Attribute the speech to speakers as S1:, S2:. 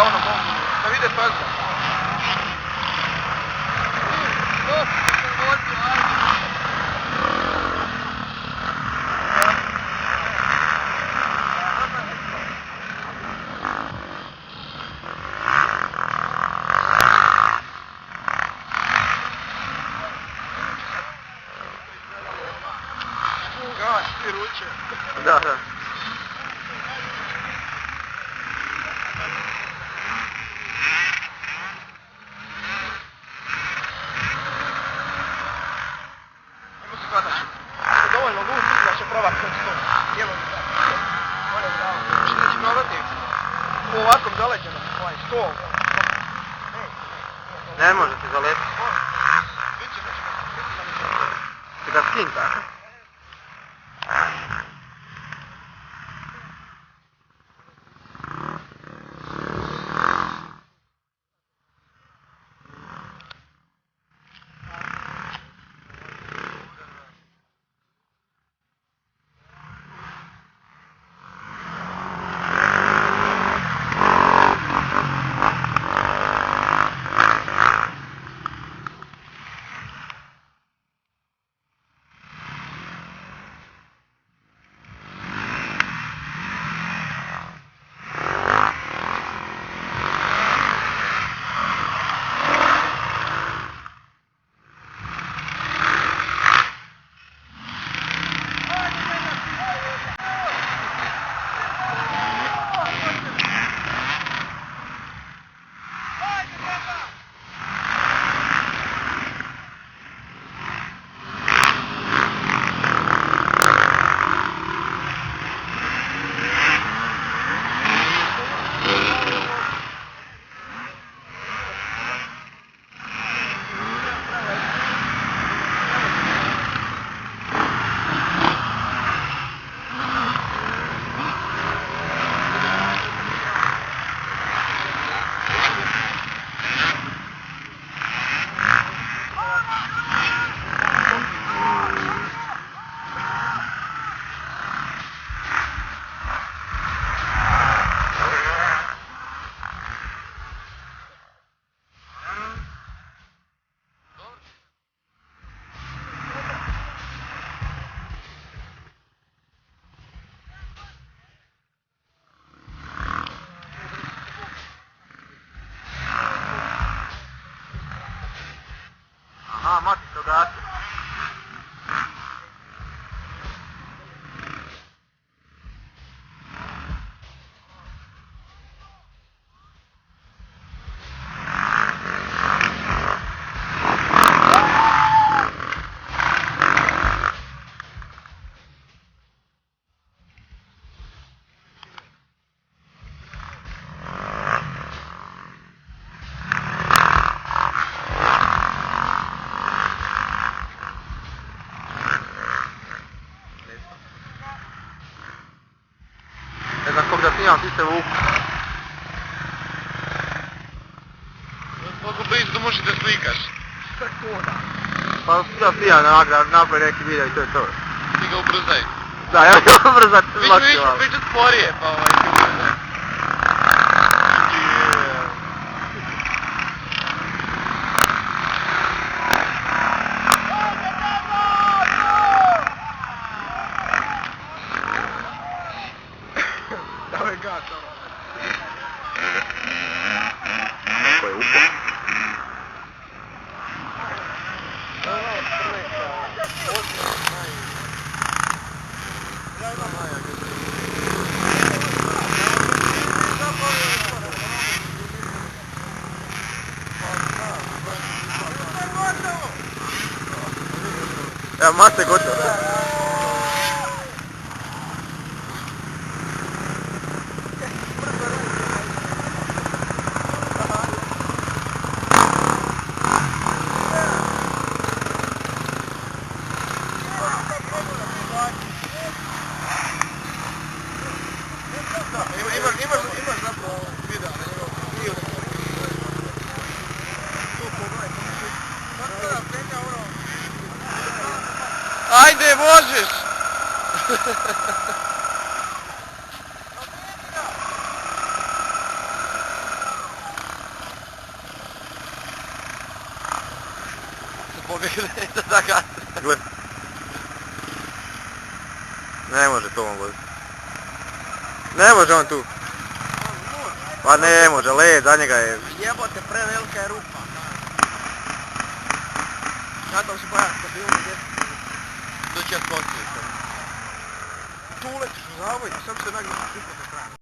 S1: ono mogu, da vide pazda. Gas, ti ruče.
S2: Da, da.
S1: Dovoljno lud, da će probati kroz to. Lijevo mi da. Bolje bravo. Što da će probati u ovakvom zaleđenom, ovaj stol.
S2: Ne može ti zaletiti.
S1: Biće da će ga
S2: Ti ga skin tako. Aha, mati se ogasio. Ne znam kog da snimam, ti se vuku.
S1: Mogu blizu da možeš da slikaš.
S2: Pa da snimam napravi neki video i to je to.
S1: Ti ga ubrzaj.
S2: Da, ja ću ubrzati
S1: Mi ćemo pričat sporije, pa ti ubrzaj. Daj gas, samo.
S2: Ko je upo? Evo, mase gotovo.
S1: Imaš zapravo video na njegov. Ajde, možeš! da zagasi.
S2: Gle. Ne može to on voziti. Ne može on tu. Pa ne može, led za njega je...
S1: Jebote, prevelika je rupa. Ja tam se bojati kad bi ono djeca.
S2: To će ja skočiti.
S1: Tu uletiš u zavoj i sam se nagneš u